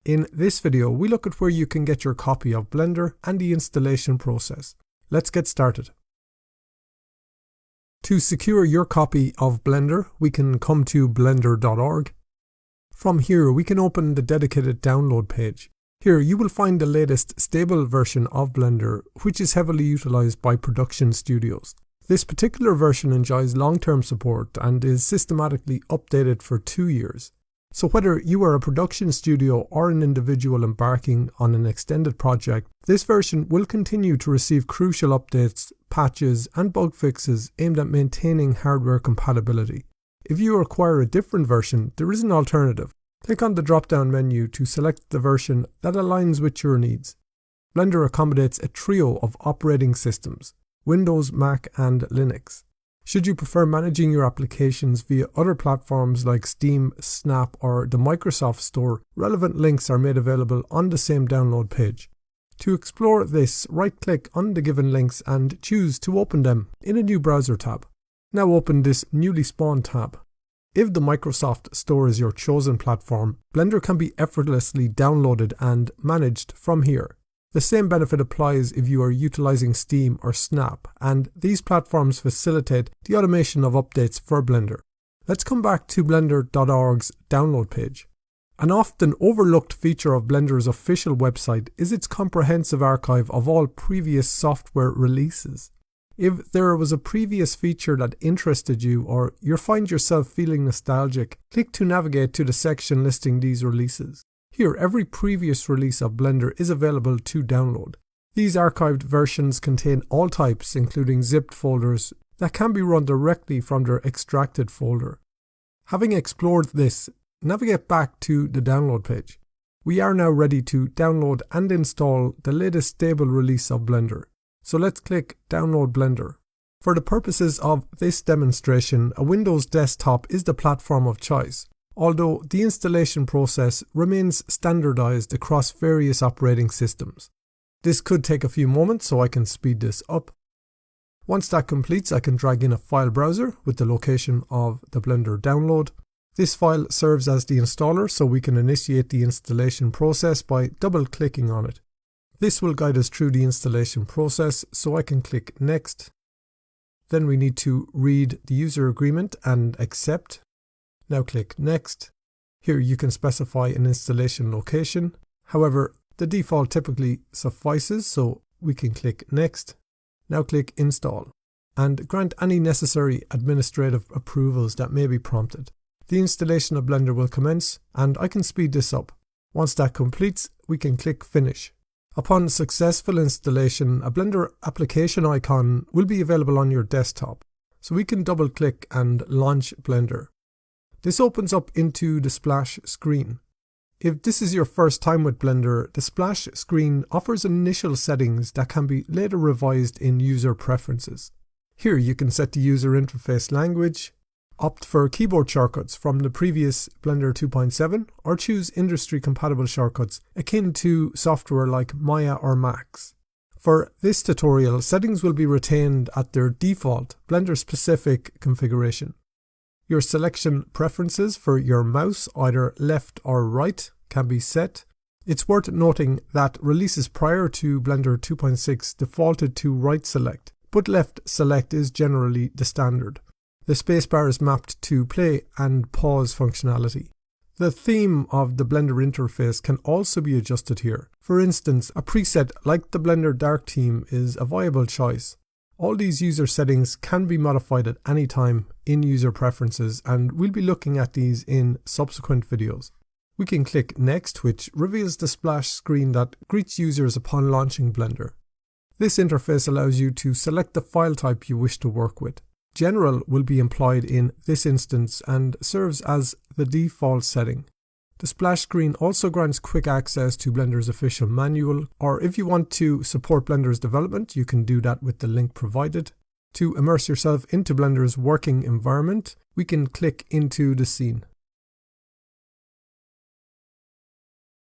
In this video, we look at where you can get your copy of Blender and the installation process. Let's get started. To secure your copy of Blender, we can come to blender.org. From here, we can open the dedicated download page. Here, you will find the latest stable version of Blender, which is heavily utilized by production studios. This particular version enjoys long-term support and is systematically updated for 2 years. So whether you are a production studio or an individual embarking on an extended project, this version will continue to receive crucial updates, patches, and bug fixes aimed at maintaining hardware compatibility. If you require a different version, there is an alternative. Click on the drop-down menu to select the version that aligns with your needs. Blender accommodates a trio of operating systems: Windows, Mac, and Linux. Should you prefer managing your applications via other platforms like Steam, Snap, or the Microsoft Store, relevant links are made available on the same download page. To explore this, right-click on the given links and choose to open them in a new browser tab. Now open this newly spawned tab. If the Microsoft Store is your chosen platform, Blender can be effortlessly downloaded and managed from here. The same benefit applies if you are utilizing Steam or Snap, and these platforms facilitate the automation of updates for Blender. Let's come back to blender.org's download page. An often overlooked feature of Blender's official website is its comprehensive archive of all previous software releases. If there was a previous feature that interested you or you find yourself feeling nostalgic, click to navigate to the section listing these releases. Here, every previous release of Blender is available to download. These archived versions contain all types, including zipped folders, that can be run directly from their extracted folder. Having explored this, navigate back to the download page. We are now ready to download and install the latest stable release of Blender. So let's click Download Blender. For the purposes of this demonstration, a Windows desktop is the platform of choice, although the installation process remains standardized across various operating systems. This could take a few moments, so I can speed this up. Once that completes, I can drag in a file browser with the location of the Blender download. This file serves as the installer, so we can initiate the installation process by double-clicking on it. This will guide us through the installation process, so I can click Next. Then we need to read the user agreement and accept. Now click Next. Here you can specify an installation location. However, the default typically suffices, so we can click Next. Now click Install and grant any necessary administrative approvals that may be prompted. The installation of Blender will commence, and I can speed this up. Once that completes, we can click Finish. Upon successful installation, a Blender application icon will be available on your desktop, so we can double click and launch Blender. This opens up into the splash screen. If this is your first time with Blender, the splash screen offers initial settings that can be later revised in user preferences. Here you can set the user interface language, opt for keyboard shortcuts from the previous Blender 2.7, or choose industry-compatible shortcuts akin to software like Maya or Max. For this tutorial, settings will be retained at their default Blender-specific configuration. Your selection preferences for your mouse, either left or right, can be set. It's worth noting that releases prior to Blender 2.6 defaulted to right select, but left select is generally the standard. The spacebar is mapped to play and pause functionality. The theme of the Blender interface can also be adjusted here. For instance, a preset like the Blender Dark theme is a viable choice. All these user settings can be modified at any time in user preferences, and we'll be looking at these in subsequent videos. We can click Next, which reveals the splash screen that greets users upon launching Blender. This interface allows you to select the file type you wish to work with. General will be employed in this instance and serves as the default setting. The splash screen also grants quick access to Blender's official manual, or if you want to support Blender's development, you can do that with the link provided. To immerse yourself into Blender's working environment, we can click into the scene.